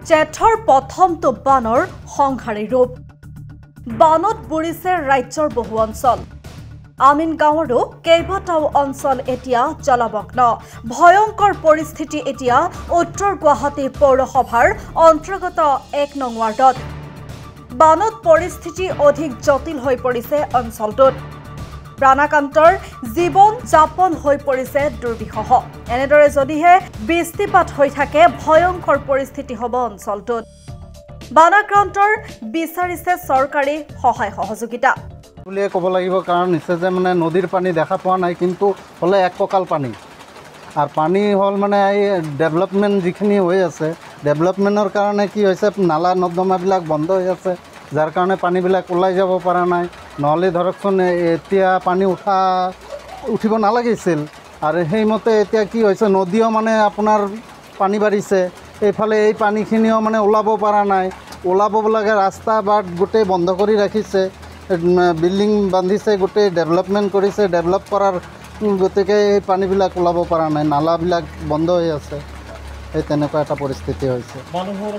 জেঠৰ প্ৰথমটো বানৰ সংহাৰী ৰূপ বানত বুৰিছে ৰাজ্যৰ বহু অঞ্চল আমিন গাঁৱৰো কেইবাটাও অঞ্চল এতিয়া জলমগ্ন ভয়ংকৰ পৰিস্থিতি এতিয়া উত্তৰ গুৱাহাটী পৌৰসভাৰ অন্তৰ্গত 1 নং ৱাৰ্ডত বানত পৰিস্থিতি অধিক জটিল হৈ পৰিছে অঞ্চলটোত প্ৰাণাকান্তৰ জীৱন যাপন হৈ পৰিছে দুৰ্বিষহ এনেদৰে যদিহে বৃষ্টিপাত হৈ থাকে ভয়ংকৰ পৰিস্থিতি হ'ব অঞ্চলটোত বানাক্ৰান্তৰ বিচাৰিছে চৰকাৰী সহায় সহযোগিতা বুলিয়ে ক'ব লাগিব কাৰণ নিছে যে মানে নদীৰ পানী দেখা পোৱা নাই কিন্তু হলে এক কঁকাল পানী আৰ পানী হল মানে এই ডেভেলপমেন্ট যিখিনি হৈ আছে ডেভেলপমেন্টৰ কাৰণে কি হৈছে নালা নৰ্দমাবিলাক বন্ধ হৈ আছে যাৰ কাৰণে পানীবিলাক ওলাই যাব পৰা নাই নহলে ধৰকচোন এতিয়া পানী উঠিব নালাগিছিল আৰু সেইমতে এতিয়া কি হৈছে নদীও মানে আপোনাৰ পানী বাঢ়িছে এইফালে এই পানীখিনিও মানে ওলাব পৰা নাই ওলাব লাগে ৰাস্তা বাট গোটেই বন্ধ কৰি ৰাখিছে বিল্ডিং বান্ধিছে গোটেই ডেভেলপমেন্ট কৰিছে ডেভেলপ কৰাৰ গতিকে এই পানীবিলাক ওলাব পৰা নাই নালাবিলাক বন্ধ হৈ আছে এই তেনেকুৱা এটা পৰিস্থিতি হৈছে মানুহৰ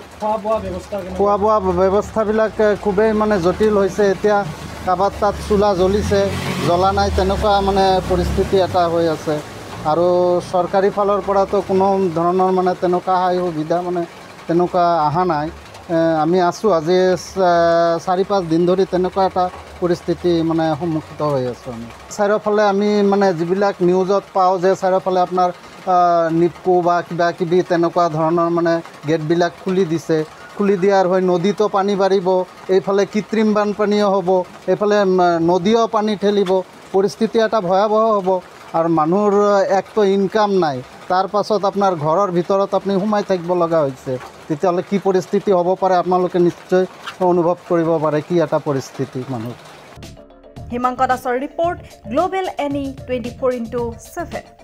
খোৱা বোৱা ব্যৱস্থাবিলাক খুবেই মানে জটিল হৈছে এতিয়া কাবাত তাত চুলা জ্বলিছে জ্বলা নাই তেনেকুৱা মানে পৰিস্থিতি এটা হৈ আছে আৰু চৰকাৰী ফালৰ পৰাতো কোনো ধৰণৰ মানে তেনেকুৱা সহায় সুবিধা মানে তেনেকুৱা অহা নাই আমি আছোঁ আজি 4-5 দিন ধৰি তেনেকুৱা এটা পৰিস্থিতি মানে সন্মুখীত হৈ আছোঁ আমি চাৰিওফালে আমি মানে যিবিলাক নিউজত পাওঁ যে চাৰিওফালে আপোনাৰ নিপকো বা কিবা কিবি তেনেকুৱা ধৰণৰ মানে গেটবিলাক খুলি দিছে খুলি দিয়াৰ হৈ নদীতো পানী বাঢ়িব এইফালে কৃত্ৰিম বানপানীও হ'ব এইফালে নদীও পানী ঠেলিব পৰিস্থিতি এটা ভয়াৱহ হ'ব আৰু মানুহৰ একতো ইনকাম নাই তাৰ পাছত আপোনাৰ ঘৰৰ ভিতৰত আপুনি সোমাই থাকিব লগা হৈছে তেতিয়াহ'লে কি পৰিস্থিতি হ'ব পাৰে আপোনালোকে নিশ্চয় অনুভৱ কৰিব পাৰে কি এটা পৰিস্থিতি মানুহ হিমাংক দাসৰ ৰিপৰ্ট গ্লোবেল এনি 24x7